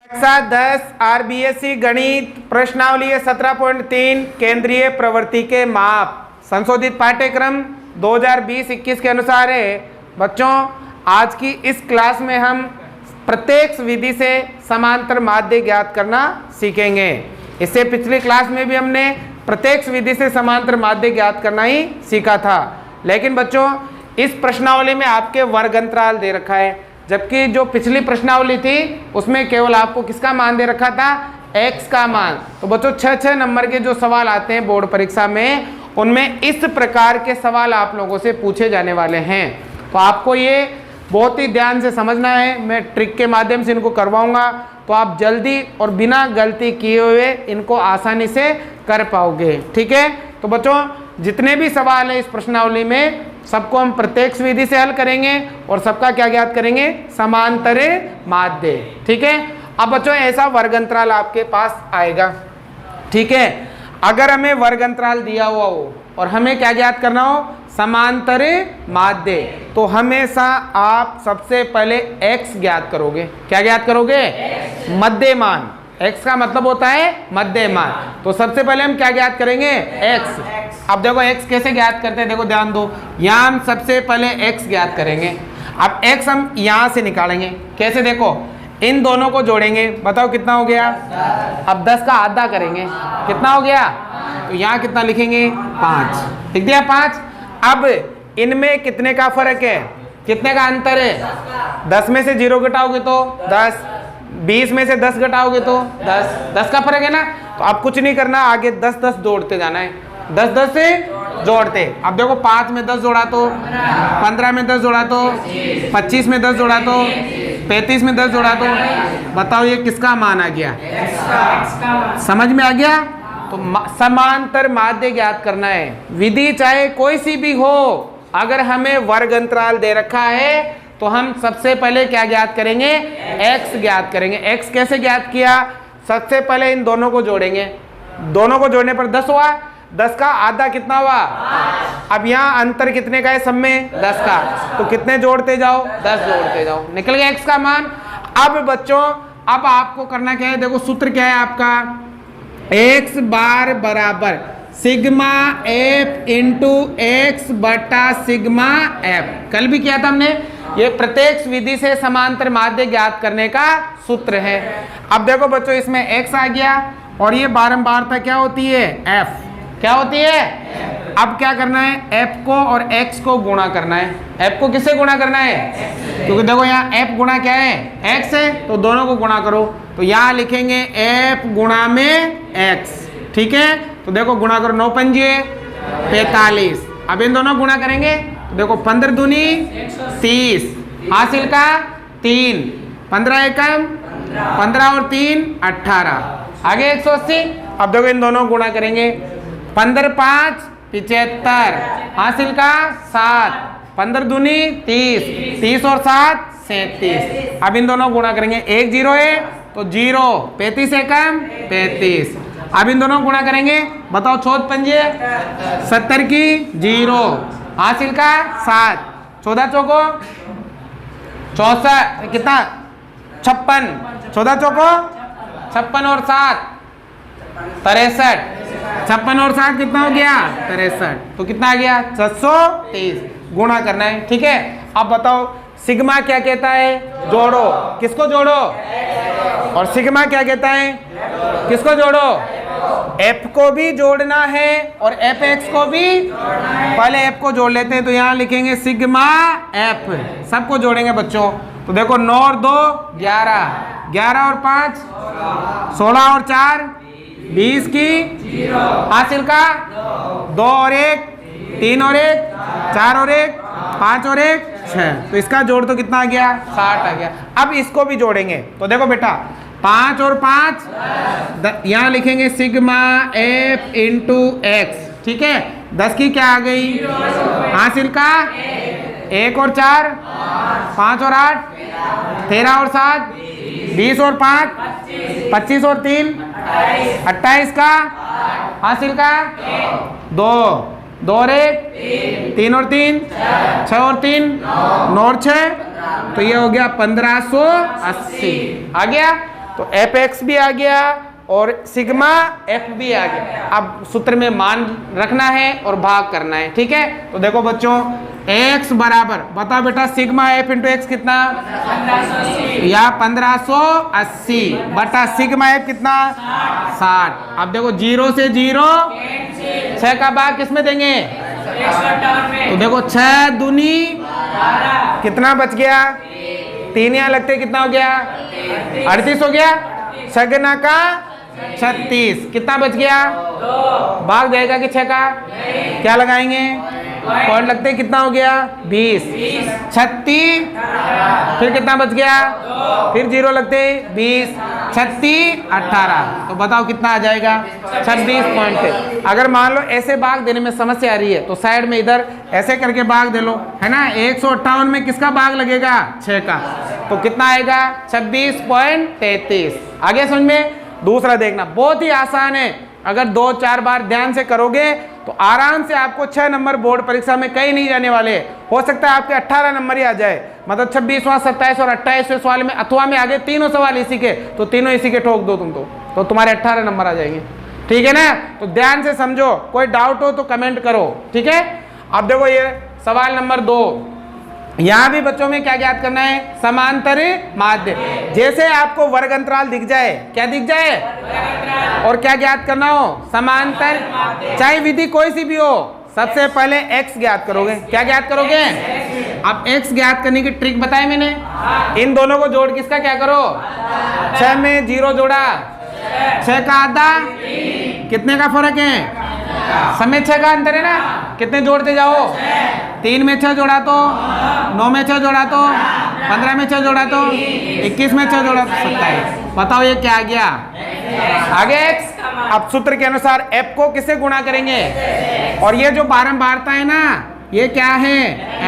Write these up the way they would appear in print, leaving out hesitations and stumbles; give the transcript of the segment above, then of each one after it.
कक्षा 10 आरबीएससी गणित प्रश्नावली 17.3 केंद्रीय प्रवृत्ति के माप संशोधित पाठ्यक्रम 2020-21 के अनुसार है। बच्चों, आज की इस क्लास में हम प्रत्येक विधि से समांतर माध्य ज्ञात करना सीखेंगे। इससे पिछली क्लास में भी हमने प्रत्येक विधि से समांतर माध्य ज्ञात करना ही सीखा था। लेकिन बच्चों, इस प्रश्नावली में आपके वर्ग अंतराल दे रखा है, जबकि जो पिछली प्रश्नावली थी उसमें केवल आपको किसका मान दे रखा था, x का मान। तो बच्चों, 6 नंबर के जो सवाल आते हैं बोर्ड परीक्षा में, उनमें इस प्रकार के सवाल आप लोगों से पूछे जाने वाले हैं। तो आपको ये बहुत ही ध्यान से समझना है। मैं ट्रिक के माध्यम से इनको करवाऊंगा, तो आप जल्दी और बिना गलती किए हुए इनको आसानी से कर पाओगे। ठीक है। तो बच्चों, जितने भी सवाल हैं इस प्रश्नावली में, सबको हम प्रत्यक्ष विधि से हल करेंगे और सबका क्या ज्ञात करेंगे, समांतर माध्य। ठीक है। अब बच्चों, ऐसा वर्ग अंतराल आपके पास आएगा। ठीक है। अगर हमें वर्ग अंतराल दिया हुआ हो और हमें क्या ज्ञात करना हो, समांतर माध्य, तो हमेशा आप सबसे पहले x ज्ञात करोगे। क्या ज्ञात करोगे, मध्यमान। x का मतलब होता है मध्यमान। तो सबसे पहले हम क्या ज्ञात करेंगे, x। अब देखो x कैसे ज्ञात करते हैं, देखो ध्यान दो। यहाँ हम सबसे पहले x ज्ञात करेंगे। अब x हम यहाँ से निकालेंगे। कैसे, देखो इन दोनों को जोड़ेंगे। बताओ कितना हो गया। अब 10 का आधा करेंगे, कितना हो गया। तो यहाँ कितना लिखेंगे, 5। लिख दिया 5। अब इनमें कितने का फर्क है, कितने का अंतर है। 10 में से 0 घटाओगे तो 10, 20 में से 10 घटाओगे तो 10, 10 का फर्क है ना। तो अब कुछ नहीं करना, आगे 10 जोड़ते जाना है। 10 से जोड़ते। अब देखो 5 में 10 जोड़ा तो 15 में 10 जोड़ा तो 25 में 10 जोड़ा तो 35 में 10 जोड़ा तो बताओ ये किसका मान आ गया, समझ में आ गया। तो समांतर माध्य ज्ञात करना है। विधि चाहे कोई सी भी हो, अगर हमें वर्ग अंतराल दे रखा है तो हम सबसे पहले क्या ज्ञात करेंगे, x ज्ञात करेंगे। x कैसे ज्ञात किया, सबसे पहले इन दोनों को जोड़ेंगे। दोनों को जोड़ने पर 10 हुआ। 10 का आधा कितना हुआ, अब यहाँ अंतर कितने का है, सब में 10 का। तो कितने जोड़ते जाओ, 10 जोड़ते जाओ, निकल गया x का मान। अब बच्चों, अब आपको करना क्या है, देखो सूत्र क्या है आपका, x बार बराबर सिग्मा f इंटू एक्स बटा सिग्मा f। कल भी किया था हमने। ये प्रत्येक विधि से समांतर माध्य ज्ञात करने का सूत्र है। अब देखो बच्चों, इसमें x आ गया और ये बारंबारता क्या होती है, f। क्या होती है। अब क्या करना है, f को और x को गुणा करना है। f को किससे गुणा करना है, क्योंकि देखो यहाँ f गुणा क्या है, x है, तो दोनों को गुणा करो। तो यहाँ लिखेंगे f गुणा में x। ठीक है। तो देखो गुणा करो, 9 पंजे 45। अब इन दोनों गुणा करेंगे तो देखो 15 दूनी 30, हासिल का 3, 15 एकम 15 और 3 18, आगे 180। अब देखो इन दोनों गुणा करेंगे, 15 5 75, हासिल का 7, 15 दूनी 30, 30 और 7 37। अब इन दोनों गुणा करेंगे, 1 0 है तो 0, 35 एकम 35। अब इन दोनों गुणा करेंगे, बताओ 14 पंजे 70 की 0, हासिल का 7, 14 चौको 64, कितना 56, 14 चौको 56 और 7 63, 56 और 7 कितना हो गया, 63। तो कितना आ गया, 630। गुणा करना है। ठीक है। अब बताओ सिग्मा क्या कहता है, जोड़ो। किसको जोड़ो, और सिग्मा क्या कहता है, किसको जोड़ो, f को भी जोड़ना है और fx को भी। पहले f को जोड़ लेते हैं, तो यहाँ लिखेंगे सिग्मा f, सबको जोड़ेंगे बच्चों। तो देखो 9 और 2 11, 11 और 5 16 और 4 20 की, हासिल का 2 और 1 3 और 1 4 और 1 5 और 1 6। तो इसका जोड़ तो कितना आ गया, 60 आ गया। अब इसको भी जोड़ेंगे। तो देखो बेटा, 5 और 5 यहाँ लिखेंगे सिग्मा f इंटू एक्स। ठीक है। 10 की क्या आ गई, हासिल का 1 और 4 5 और 8 13 और 7 20 और 5 25 और 3 28 का, हासिल का 2 2 और 1 3 और 3 6 और 3 9 और 6। तो ये हो गया 1580 आ गया। तो एफ एक्स भी आ गया और सिग्मा एफ भी आ गया। अब सूत्र में मान रखना है और भाग करना है, ठीक है। तो देखो बच्चों x बराबर, बताओ बेटा, सिग्मा एफ इंटू एक्स कितना, या 1580 बटा सिग्मा एफ कितना 60। अब देखो 0 से 0, 6 का भाग किस में देंगे, तो देखो 6 दूनी कितना बच गया, 3 यहाँ लगते कितना हो गया, 38 हो गया। 6 गुना का 36, कितना बच गया, भाग जाएगा कि 6 का, क्या लगाएंगे, पॉइंट लगते कितना हो गया 20, 36, फिर कितना बच गया, फिर 0 लगते 20, 36, 18। तो बताओ कितना आ जाएगा 26 पॉइंट। अगर मान लो ऐसे भाग देने में समस्या आ रही है तो साइड में इधर ऐसे करके भाग दे लो, है ना। 158 में किसका भाग लगेगा, 6 का, तो कितना आएगा 26.33। आगे समझ में। दूसरा देखना, बहुत ही आसान है, अगर 2-4 बार ध्यान से करोगे तो आराम से आपको 6 नंबर बोर्ड परीक्षा में कहीं नहीं जाने वाले। हो सकता है आपके 18 नंबर ही आ जाए, मतलब 26वां, 27 और 28वें सवाल में, अथवा में आगे तीनों सवाल इसी के, तो तीनों इसी के ठोक दो तुम तो तुम्हारे 18 नंबर आ जाएंगे, ठीक है ना। तो ध्यान से समझो, कोई डाउट हो तो कमेंट करो, ठीक है। अब देखो ये सवाल नंबर 2, यहां भी बच्चों में क्या ज्ञात करना है, समांतर माध्य। जैसे आपको वर्ग अंतराल दिख जाए, क्या दिख जाए, और क्या ज्ञात करना हो, समांतर, चाहे विधि कोई सी भी हो, सबसे पहले x ज्ञात करोगे। क्या ज्ञात करोगे, अब x ज्ञात करने की ट्रिक बताई मैंने। इन दोनों को जोड़ किसका क्या करो, 6 में 0 जोड़ा, 6 का आधा, कितने का फर्क है, समय 6 का अंतर है ना, कितने जोड़ते जाओ, 3 में 6 जोड़ा तो 9 में 6 जोड़ा तो 15 में 6 जोड़ा तो 21 में 6 जोड़ा तो 27। बताओ ये क्या आ गया, आगे x। अब सूत्र के अनुसार f को किससे गुणा करेंगे, और ये जो बारंबारता है ना, ये क्या है, f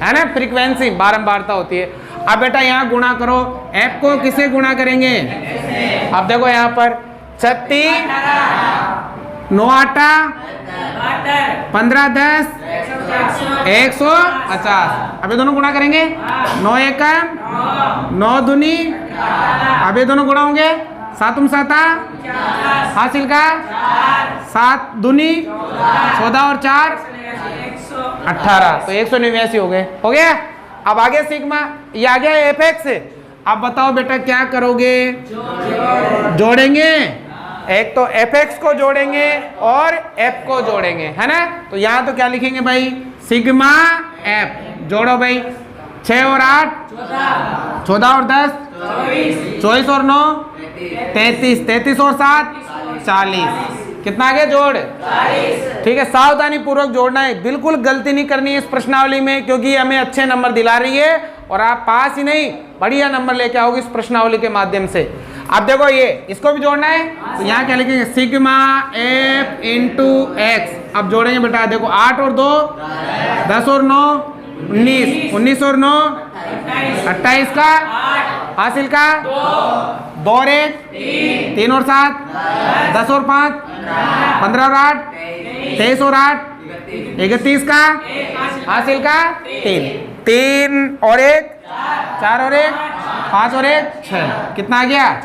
है ना, फ्रीक्वेंसी बारंबारता होती है। अब बेटा यहाँ गुणा करो, f को किससे गुणा करेंगे। अब देखो यहाँ पर 36, 9 8, 15 10, 150। अब ये दोनों गुणा करेंगे, 9 1 9 दूनी, अब ये दोनों गुणा होंगे, 7 7 हासिल का 7 दूनी 14 और 4 18, तो 189 हो गया। अब आगे सिग्मा, ये आ गया एफ एक्स। अब बताओ बेटा क्या करोगे, जोड़ेंगे, एक तो एफ एक्स को जोड़ेंगे और एफ को जोड़ेंगे, है ना। तो यहाँ तो क्या लिखेंगे भाई, सिग्मा एफ, जोड़ो भाई, 6 और 8 14 और 10 24 और 9 33, 33 और 7 40, कितना आ गया जोड़, ठीक है। सावधानी पूर्वक जोड़ना है, बिल्कुल गलती नहीं करनी है इस प्रश्नावली में, क्योंकि हमें अच्छे नंबर दिला रही है और आप पास ही नहीं बढ़िया नंबर लेके आओगे इस प्रश्नावली के माध्यम से। अब देखो ये इसको भी जोड़ना है, तो यहाँ क्या लिखेंगे, सिग्मा एफ इंटू एक्स। अब जोड़ेंगे बेटा, देखो 8 और 2 10 और 9 19, 19 और 9 28 का हासिल का 2 और 1 3 और 7 10 और 5 15 और 8 23 और 8 31 का हासिल का 3 और 1 4 और 1 5 और 1 6, कितना आ गया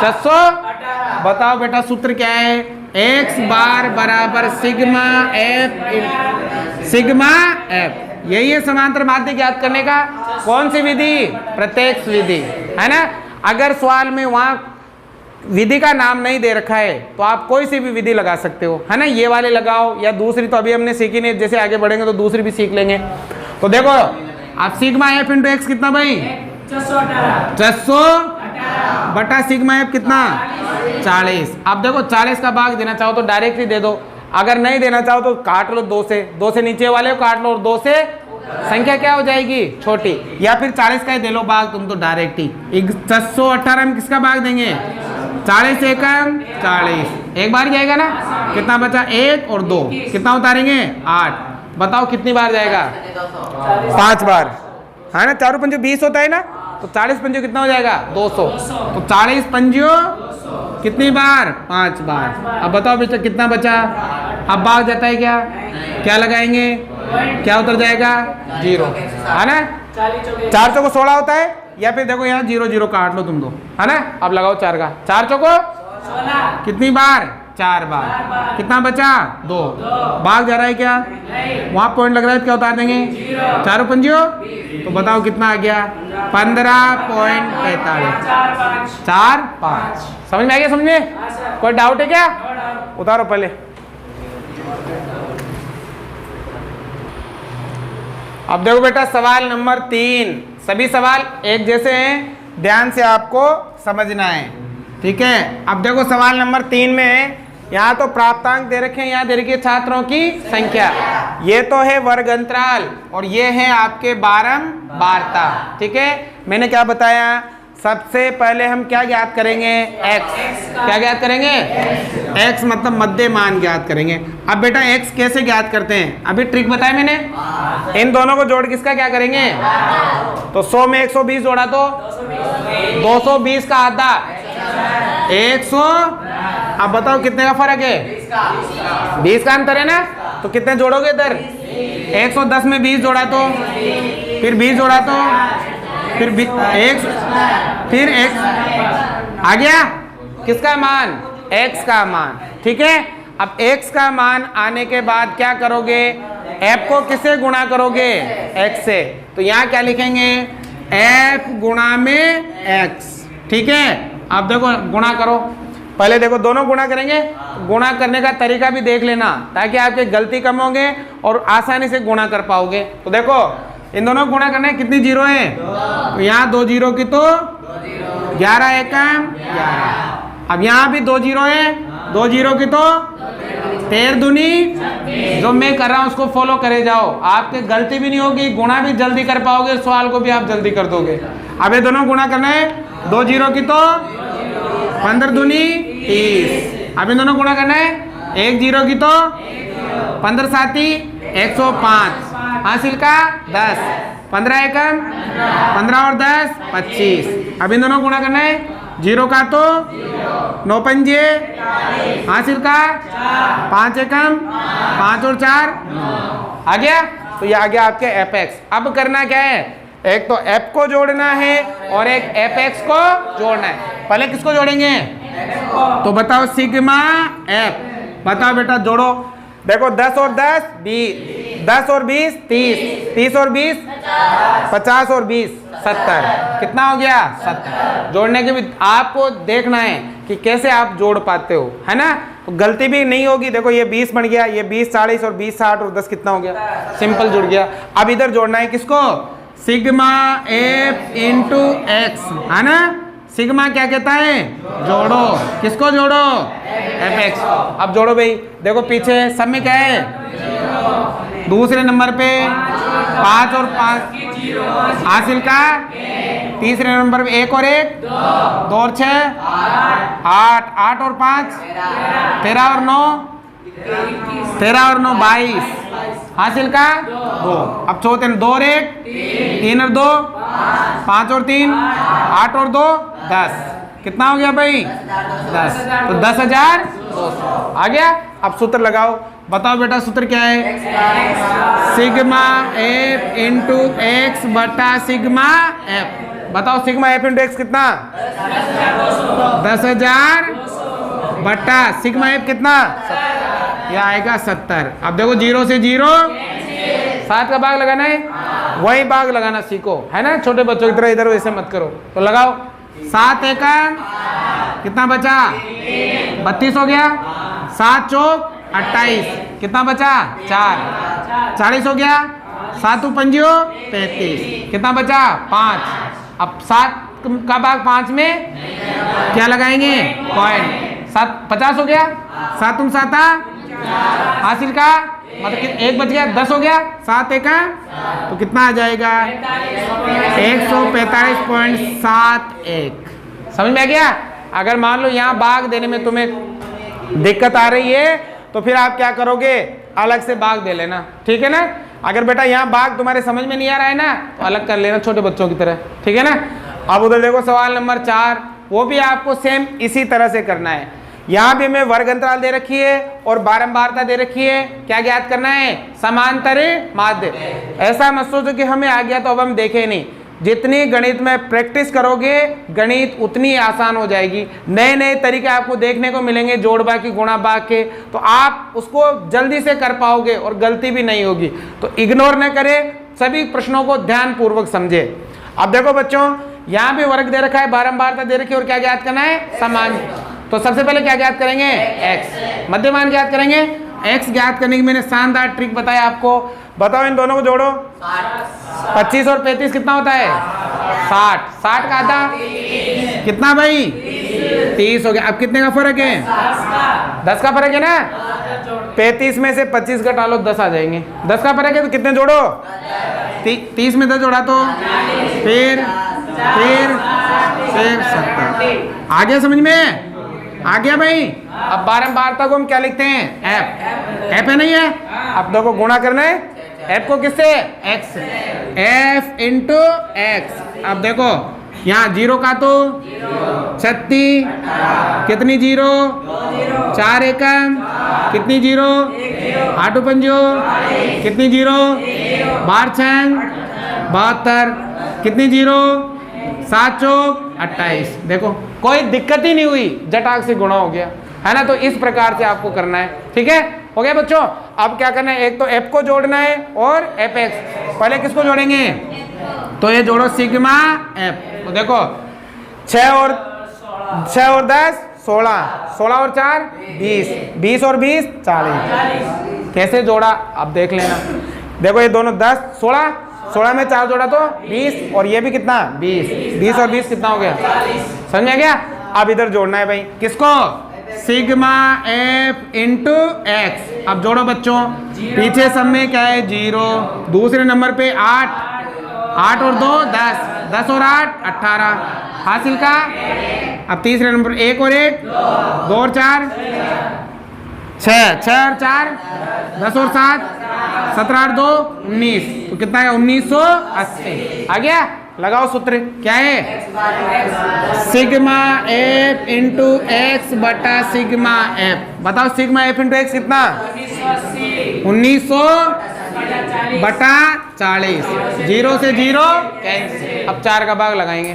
600। बताओ बेटा सूत्र क्या है, x बार बराबर सिग्मा एफ। यही है समांतर माध्य ज्ञात करने का कौन सी विधि, प्रत्यक्ष विधि, है ना। अगर सवाल में वहां विधि का नाम नहीं दे रखा है तो आप कोई सी भी विधि लगा सकते हो, है ना। ये वाले लगाओ या दूसरी तो अभी हमने सीखी नहीं, जैसे आगे बढ़ेंगे तो दूसरी भी सीख लेंगे। तो देखो आप सिग्मा एफ इंटू एक्स कितना भाई 600 बटा सिग्मा एफ कितना 40। अब देखो 40 का भाग देना चाहो तो डायरेक्ट ही दे दो, अगर नहीं देना चाहो तो काट लो 2 से, 2 से नीचे वाले को काट लो और 2 से संख्या क्या हो जाएगी छोटी, या फिर 40 का ही दे लो भाग तुम तो डायरेक्ट ही। 618 में किसका भाग देंगे 40 एकम 40, एक बार जाएगा ना, कितना बचा 1 और 2, कितना उतारेंगे 8। बताओ कितनी बार जाएगा 5 बार, है ना। 4 पंजो 20 होता है ना, तो 40 पंजो कितना हो जाएगा 200, तो 40 पंजो कितनी बार 5 बार। अब बताओ बेटा कितना बचा, अब भाग जाता है क्या, क्या लगाएंगे, क्या उतर जाएगा 0, है ना। 4 चौको 16 होता है, या फिर देखो यहाँ 0 0 काट लो तुम दो, है ना। अब लगाओ 4 का, 4 चौको कितनी बार, 4 बार। कितना बचा, 2। भाग जा रहा है क्या, वहां पॉइंट लग रहा है, क्या उतार देंगे, 4 पंजियो, तो बताओ कितना आ गया, 15.45। 4 5। समझ में आ गया, समझ में कोई डाउट है क्या, उतारो पहले। अब देखो बेटा सवाल नंबर 3, सभी सवाल एक जैसे हैं, ध्यान से आपको समझना है, ठीक है। अब देखो सवाल नंबर 3 में यहाँ तो प्राप्तांक दे रखे हैं, यहाँ दे रखी है छात्रों की संख्या, ये तो है वर्ग अंतराल और ये है आपके बारंबारता, ठीक है। मैंने क्या बताया, सबसे पहले हम क्या ज्ञात करेंगे, x। क्या ज्ञात करेंगे, x मतलब मध्य मान ज्ञात करेंगे। अब बेटा x कैसे ज्ञात करते हैं, अभी ट्रिक बताया मैंने, इन दोनों को जोड़ किसका क्या करेंगे, तो 100 में 120 जोड़ा तो 220 का आधा 100। अब बताओ कितने का फर्क है, 20 का अंतर है ना, तो कितने जोड़ोगे इधर, 110 में 20 जोड़ा तो, फिर 20 जोड़ा तो, फिर फिर x आ गया, किसका मान, x का मान, ठीक है। अब x का मान आने के बाद क्या करोगे, f को किससे गुणा करोगे, x से, तो यहाँ क्या लिखेंगे, f गुणा में x, ठीक है। अब देखो गुणा करो, पहले देखो दोनों गुणा करेंगे, गुणा करने का तरीका भी देख लेना ताकि आपके गलती कम होंगे और आसानी से गुणा कर पाओगे। तो देखो इन दोनों को गुणा करना है, कितनी जीरो है, तो यहाँ 2 जीरो की तो 11 एकम 11। अब यहाँ भी 2 जीरो है, 2 जीरो की तो 13 दूनी, जो मैं कर रहा हूँ उसको फॉलो करे जाओ, आपके गलती भी नहीं होगी, गुणा भी जल्दी कर पाओगे, सवाल को भी आप जल्दी कर दोगे। अब ये दोनों गुणा करना है, 2 जीरो की तो 15 दूनी 30। अब इन दोनों गुणा करना है, 1 जीरो की तो 15 साथी 105, हासिल का 10, 15 एकम 15 और 10 25। अब इन दोनों गुणा करना है, 0 का तो 9 पंजे, हासिल का 5 एकम 5 और 4 आ गया। तो ये आ गया आपके fx। अब करना क्या है, एक तो f को जोड़ना है और एक fx को जोड़ना है। पहले किसको जोड़ेंगे, तो बताओ सिग्मा f, बताओ बेटा जोड़ो। देखो 10 और 10 20, 10 और 20 30, 30 और 20 50 और 20 70, कितना हो गया 70। जोड़ने के भी आपको देखना है कि कैसे आप जोड़ पाते हो, है ना, तो गलती भी नहीं होगी। देखो ये 20 बन गया, ये 20 40 और 20 60 और 10 कितना हो गया, सिंपल जुड़ गया। अब इधर जोड़ना है किसको, सिग्मा एफ इंटू एक्स, है ना। सिग्मा क्या कहता है, जोड़ो, किसको जोड़ो, एफ एक्स। अब जोड़ो भाई, देखो पीछे सब में क्या है, दूसरे नंबर पे 5 और 5 हासिल का, तीसरे नंबर पे 1 और 1 2 और 6 8, 8 और 5 13 और 9 22 हासिल का 2। अब चौथे 2 और 1 3 और 2 5 और 3 8 और 2 10, कितना हो गया भाई 10, तो 10,200 आ गया। अब सूत्र लगाओ, बताओ बेटा सूत्र क्या है, सिग्मा एफ इंटू एक्स बटा सिग्मा एफ। बताओ सिग्मा एफ इंटू एक्स कितना, 10,000 बटा सिग्मा एफ कितना, यह आएगा 70। अब देखो 0 से 0 7 का भाग लगाना है, वही भाग लगाना सीखो, है ना। छोटे बच्चों की तरह इधर वैसे मत करो। तो लगाओ 7 एकम कितना बचा 32 हो गया, 7 चौक 28 कितना बचा 4, 40 हो गया, 7 पंजियो 35 कितना बचा 5। अब 7 का भाग 5 में क्या लगाएंगे, पॉइंट 7 50 हो गया, 7 7 हासिल का, मतलब 1 बच गया, 10 हो गया, 7 एक तो कितना आ जाएगा 145.71। समझ में आ गया। अगर मान लो यहाँ भाग देने में तुम्हें दिक्कत आ रही है तो फिर आप क्या करोगे, अलग से भाग दे लेना, ठीक है ना। अगर बेटा यहाँ भाग तुम्हारे समझ में नहीं आ रहा है ना तो अलग कर लेना छोटे बच्चों की तरह, ठीक है ना। अब उधर देखो सवाल नंबर 4, वो भी आपको सेम इसी तरह से करना है। यहाँ भी हमें वर्ग अंतराल दे रखी है और बारंबारता दे रखी है। क्या ज्ञात करना है, समांतर माध्य। ऐसा मत सोचो कि हमें आ गया तो अब हम देखें नहीं, जितनी गणित में प्रैक्टिस करोगे गणित उतनी आसान हो जाएगी। नए नए तरीके आपको देखने को मिलेंगे जोड़ भाग की, गुणा भाग के, तो आप उसको जल्दी से कर पाओगे और गलती भी नहीं होगी। तो इग्नोर न करें, सभी प्रश्नों को ध्यान पूर्वक समझे। अब देखो बच्चों, यहाँ भी वर्ग दे रखा है, बारंबारता दे रखी है, और क्या ज्ञात करना है? सामान्य। तो सबसे पहले क्या ज्ञात करेंगे? x। मध्यमान ज्ञात करेंगे। x ज्ञात करने की मैंने शानदार ट्रिक बताया आपको। बताओ इन दोनों को जोड़ो। 25 और 35 कितना होता है? 60। 60 का आधा कितना भाई? 30 हो गया। अब कितने का फर्क है? 10 का फर्क है ना। 35 में से 25 घटा लो, 10 आ जाएंगे। 10 का फर्क है तो कितने जोड़ो? 30 में 10 जोड़ा तो फिर 70। आ गया समझ में? आ गया भाई। अब बारंबारता को हम क्या लिखते हैं? f। f है नहीं है? अब देखो गुणा करना है f को किससे? x। f into x। अब देखो यहाँ 0 का तो 36, कितनी 0? 4 एकम, कितनी 0? 8 पंजो, कितनी 0? 12 छंग 72, कितनी 0? 7 चौक 28। देखो कोई दिक्कत ही नहीं हुई, जटाक से गुणा हो गया, है ना। तो इस प्रकार से आपको करना है, ठीक है। हो गया बच्चों। अब क्या करना है? एक तो f को जोड़ना है और fx। पहले किसको जोड़ेंगे? तो ये जोड़ो सिग्मा f। तो देखो 6 और 10 16, 16 और 4 20, 20 और 20 40। कैसे जोड़ा अब देख लेना। देखो ये दोनों 10 16, 16 में 4 जोड़ा तो 20, और ये भी कितना? 20, 20 और 20 कितना हो गया? समझ में गया? अब इधर जोड़ना है भाई, किसको? Sigma f into x. अब जोड़ो बच्चों, पीछे सब में क्या है? 0। दूसरे नंबर पे 8, 8 और 2 10, 10 और 8 18 हासिल का। अब तीसरे नंबर 1 और 1 2 और 4 6, 6 और 4 10 और 7 17 और 2 19। तो कितना है? 1980। आ गया? लगाओ सूत्र, क्या है? सिग्मा एफ इंटू एक्स बटा सिग्मा एफ। बताओ सिग्मा एफ इंटू एक्स कितना? 1900 बटा 40। 0 से 0 कैंसिल। अब 4 का भाग लगाएंगे।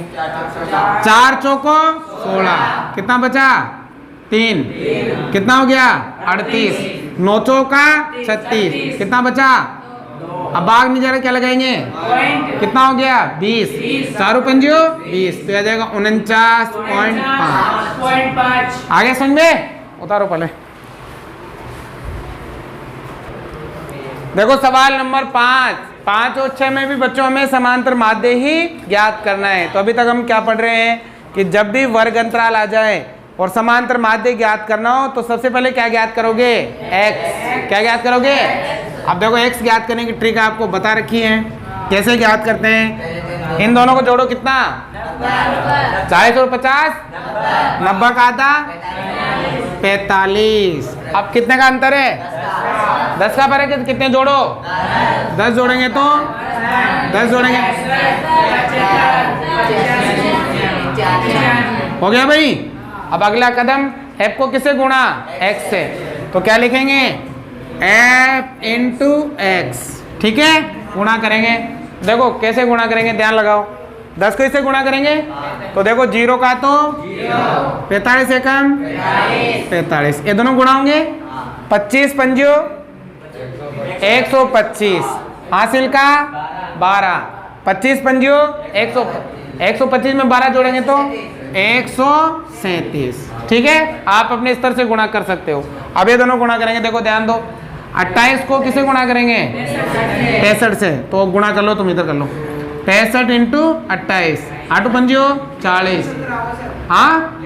4 चौको 16, कितना बचा? 3, कितना हो गया? 38। 9 चौका 36, कितना बचा? अब भाग नहीं जा रहा, क्या लगाएंगे? कितना हो गया? 20। 4 पंजो 20, तो आ जाएगा 49.5। आगे समझ में? उतारो पहले। देखो सवाल नंबर 5 और 6 में भी बच्चों हमें समांतर माध्य ही ज्ञात करना है। तो अभी तक हम क्या पढ़ रहे हैं कि जब भी वर्ग अंतराल आ जाए और समांतर माध्य ज्ञात करना हो तो सबसे पहले क्या ज्ञात करोगे? x। क्या ज्ञात करोगे? अब देखो x ज्ञात करने की ट्रिक आपको बता रखी है, कैसे ज्ञात करते हैं। इन दोनों को जोड़ो, कितना? 40 और 50 90 का आधा 45। अब कितने का अंतर है? 10 का फर्क है। कितने जोड़ो? 10 जोड़ेंगे तो 10 जोड़ेंगे, हो गया भाई। अब अगला कदम f को किससे गुणा? x से। तो क्या लिखेंगे? f इंटू एक्स, ठीक है। गुणा करेंगे, देखो कैसे गुणा करेंगे, ध्यान लगाओ। 10 को इससे गुणा करेंगे तो देखो 0 का तो 45 से कम 45, ये दोनों गुणा होंगे। 25 पंजो 125 हासिल का 12, 25 पंजो 125 में 12 जोड़ेंगे तो 137, ठीक है। आप अपने स्तर से गुणा कर सकते हो। अब ये दोनों गुणा करेंगे, देखो ध्यान दो। 28 को किसे गुणा करेंगे? 65 से। तो गुणा कर लो, तुम इधर कर लो। 65 इंटू 28, 8 पंजो 40, हाँ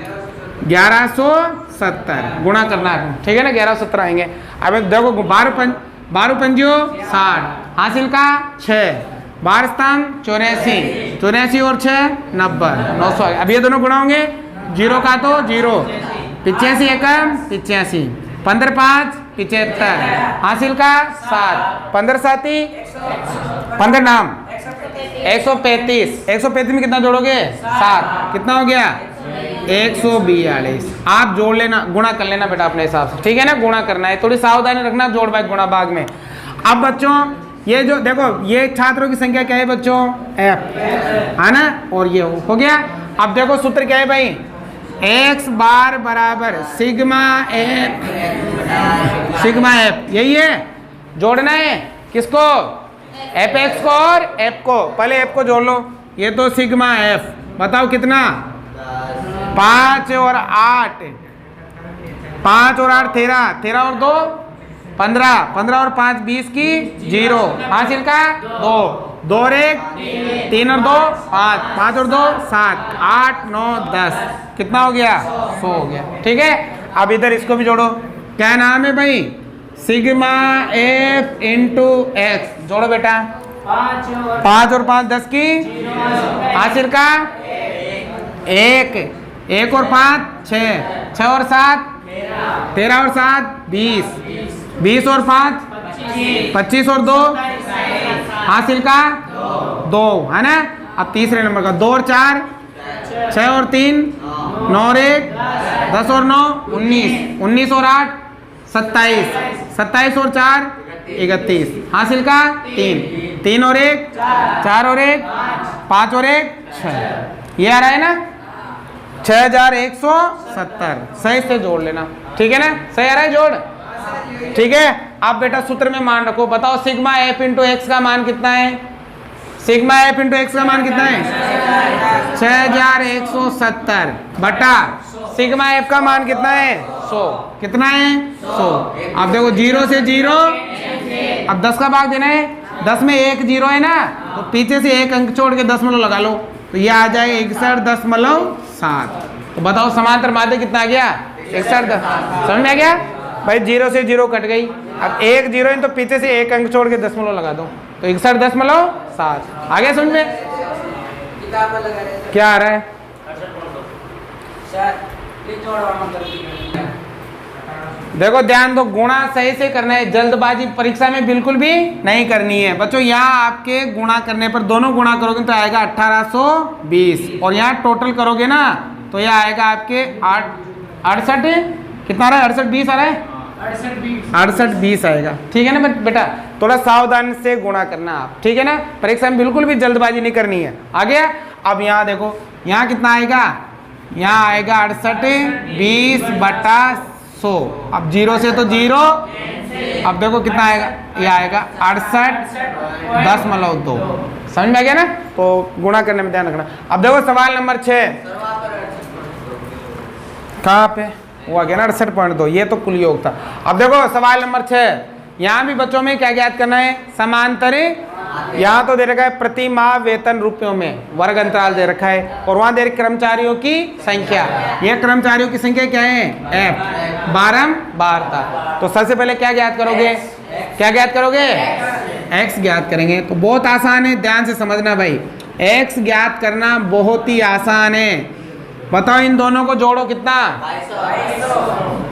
1170 गुणा करना है, ठीक है ना। 1170 आएंगे। अब देखो 12 पंजो 60 हासिल का 6, 12 स्तंभ 84, 84 और 6 90, 900। अब ये दोनों गुणा होंगे। 0 का तो 0, 85 एकम 85, 15 5 75 हासिल का 7, 15 साथी 15 नाम 135। 135 में कितना जोड़ोगे? 7, कितना हो गया? 142। आप जोड़ लेना, गुणा कर लेना बेटा अपने हिसाब से, ठीक है ना। गुणा करना है, थोड़ी सावधानी रखना जोड़ भाग गुणा भाग में। अब बच्चों ये जो देखो ये छात्रों की संख्या क्या है बच्चों, एफ है ना, और ये हो गया। अब देखो सूत्र क्या है भाई, एक्स बार बराबर सिग्मा एफ, सिग्मा एफ, यही है, जोड़ना है किसको, एफ एक्स को और एफ को, पहले एफ को जोड़ लो, ये तो सिग्मा एफ, बताओ कितना, 5 और 8, 5 और 8 13, 13 और 2 15, 15 और 5 20 की 0, हासिल का 2, 2 और 1 3 और 2 5, 5 और 2 7, 8 9 10, कितना हो गया, 100 हो गया। ठीक है, अब इधर इसको भी जोड़ो, क्या नाम है भाई, सिग्मा एफ इंटू एक्स, जोड़ो बेटा, 5 और 5 10 की, हासिल का 1, 1 और 5 6, 6 और 7 13 और 7 20, 20 और 5 25 और 2 हासिल का 2, है ना। अब तीसरे नंबर का 2 और 4 6 और 3 9 और 1 10 और 9 19, 19 और 8 27, 27 और 4 31, हासिल का 3, 3 और 1 4 और 1 5 और 1 6, ये आ रहा है ना 6170, सही से जोड़ लेना, ठीक है ना, सही आ रहा है जोड़, ठीक है। अब बेटा सूत्र में मान रखो, बताओ सिग्मा एफ इंटू एक्स का मान कितना है, सिग्मा एफ इंटू एक्स का मान कितना है 6170 बटा सिग्मा एफ का मान कितना है 100, कितना है 100। अब देखो 0 से 0, अब 10 का भाग देना है, 10 में 1 0 है ना, तो पीछे से 1 अंक छोड़ के दशमलव लगा लो, तो ये आ जाएगा 61.7। तो बताओ समांतर माध्य कितना आ गया 61, समझ में आ गया भाई, 0 से 0 कट गई, अब 1 0 है तो पीछे से 1 अंक छोड़ के दशमलव लगा दो, तो 61.7 आ गया समझ में। क्या आ रहा है, देखो ध्यान दो, गुणा सही से करना है, जल्दबाजी परीक्षा में बिल्कुल भी नहीं करनी है बच्चों। यहाँ आपके गुणा करने पर दोनों गुणा करोगे तो आएगा 1820, और यहाँ टोटल करोगे ना तो यह आएगा आपके 68, कितना आ रहा है 68 20 आ रहा है 68 20 आएगा, ठीक है ना बेटा। थोड़ा सावधान से गुणा करना आप, ठीक है ना, परीक्षा में बिल्कुल भी जल्दबाजी नहीं करनी है। आ गया। अब यहाँ देखो, यहाँ कितना आएगा, यहाँ आएगा 68 20 बटा 100, अब 0 से तो 0, अब देखो कितना आएगा, ये आएगा 68.2, समझ में आ गया ना। तो गुणा करने में ध्यान रखना। अब देखो सवाल नंबर 6 कहाँ पे हुआ गया ना 68.2, ये तो कुल योग था। अब देखो सवाल नंबर 6, यहाँ भी बच्चों में क्या ज्ञात करना है, समांतरी, यहाँ तो दे रखा है प्रति माह वेतन रुपयों में, वर्ग अंतराल दे रखा है, और वहां दे रखी कर्मचारियों की संख्या, यह कर्मचारियों की संख्या क्या है एफ, बारंबारता। तो सबसे पहले क्या ज्ञात करोगे, क्या ज्ञात करोगे, एक्स ज्ञात करेंगे। तो बहुत आसान है, ध्यान से समझना भाई, एक्स ज्ञात करना बहुत ही आसान है। बताओ इन दोनों को जोड़ो कितना,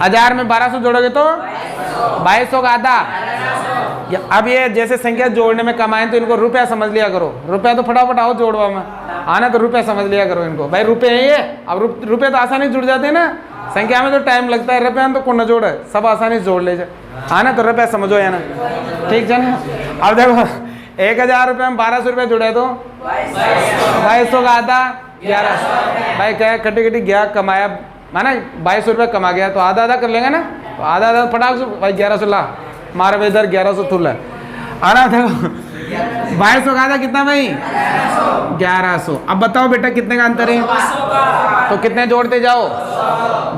1000 में 1200 जोड़ोगे तो 2200 का आधा। अब ये जैसे संख्या जोड़ने में कमाए तो इनको रुपया समझ लिया करो, रुपया तो फटाफट आओ जोड़वा में आना, तो रुपया समझ लिया करो इनको, भाई रुपये है ये। अब रुपये तो आसानी जुड़ जाते हैं ना, संख्या में तो टाइम लगता है, रुपया तो कौन न जोड़े, सब आसानी से जोड़ ले जाए, आना तो रुपया समझो या ना, ठीक है ना। अब देखो 1000 रुपये में 1200 रुपये जुड़े तो 2200 का आधा 1100, भाई क्या कटी कटी गया कमाया माना 2200 रुपये कमा गया, तो आधा आधा कर लेंगे ना, तो आधा आधा फटाक से भाई 1100 ला मारा इधर 1100 तुल है आना। देखो 2200 का आधा कितना भाई 1100। अब बताओ बेटा कितने का अंतर है, तो कितने जोड़ते जाओ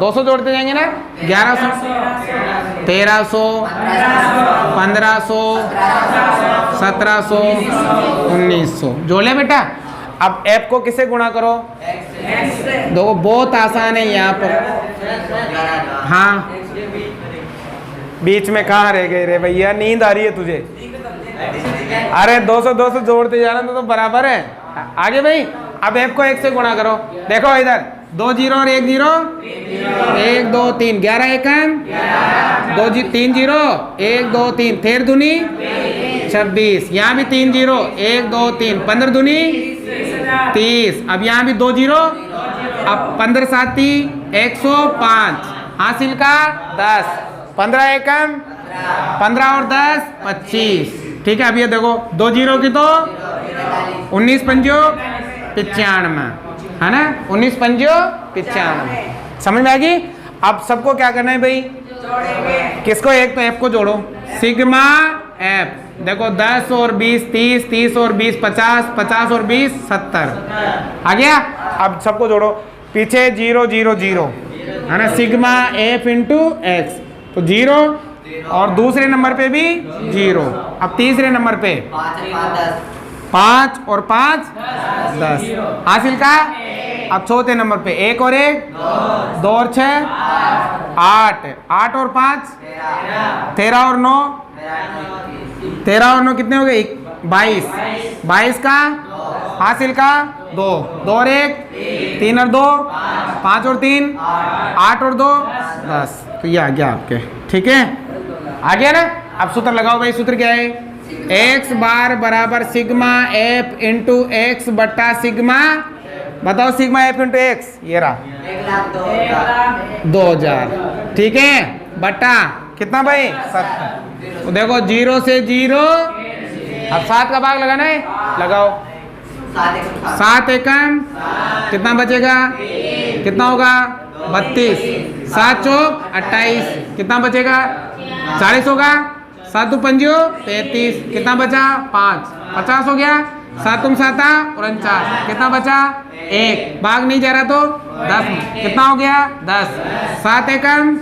200 जोड़ते जाएंगे ना, 1100 1300 1500 1700 1900 जोड़ ले बेटा। अब एफ को किसे गुणा करो, देखो बहुत आसान है यहाँ पर, हाँ बीच में कहाँ रह गए रे भैया, नींद आ रही है तुझे, अरे 200 200 जोड़ते जाना तो बराबर है। आगे भाई, अब एफ को 1 से गुणा करो, देखो इधर 2 0 और 1 0, 1 2 3 11 एकम 2 3 0 1 2 3 13 दूनी 26, यहाँ भी 3 0 1 2 3 15 दूनी 30, अब यहाँ भी 2 0, अब 15 7 105, हासिल का 10, 15 एकम 15 और 10 25, ठीक है। अब ये देखो 2 जीरो की तो 19 पंजो 95, है ना, 19 पंजो 95। समझ में आ गई। अब सबको क्या करना है भाई, किसको, एक तो एफ को जोड़ो, सिग्मा एफ। देखो 10 और 20 30, 30 और 20 50, 50 और 20 70 आ गया। अब सबको जोड़ो, पीछे 0 0 0, है ना, सिग्मा एफ इंटू एक्स, तो 0 और दूसरे नंबर पे भी 0। अब तीसरे नंबर पे 5 और 5 10 हासिल का। अब चौथे नंबर पे 1 और 1 2 और 6 8, 8 और 5 13 और 9 13 और 9 कितने हो गए, 22, 22 का हासिल का 2, 2 और 1 3 और 2 5 और 3 8 और 2 10। तो ये आ गया आपके, ठीक है, आ गया ना। अब सूत्र लगाओ भाई, सूत्र क्या है, x बार बराबर सिग्मा एफ इंटू एक्स बट्टा सिग्मा, बताओ सिग्मा एफ इंटू एक्स, ये रहा 2000, ठीक है, बट्टा कितना भाई 70। तो देखो 0 से 0, अब 7 का भाग लगाना है, लगाओ 7 एकम कितना बचेगा, कितना होगा 32, 7 चौक 28, कितना बचेगा 40 होगा, 7 पंजो 33, कितना बचा 5, 50 हो गया, 7 7 49, कितना बचा 1, भाग नहीं जा रहा तो 10, कितना हो गया 10, 7 एकम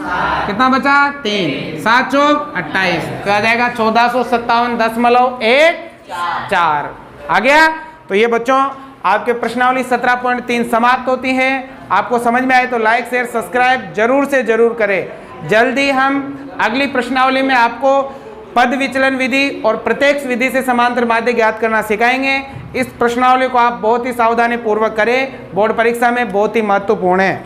कितना बचा 3, 7 चौक 28, तो आ जाएगा 1457.14 आ गया। तो ये बच्चों आपके प्रश्नावली 17.3 समाप्त होती है। आपको समझ में आए तो लाइक शेयर सब्सक्राइब जरूर से जरूर करें। जल्दी हम अगली प्रश्नावली में आपको पद विचलन विधि और प्रत्यक्ष विधि से समांतर माध्य ज्ञात करना सिखाएंगे। इस प्रश्नावली को आप बहुत ही सावधानी पूर्वक करें, बोर्ड परीक्षा में बहुत ही महत्वपूर्ण है।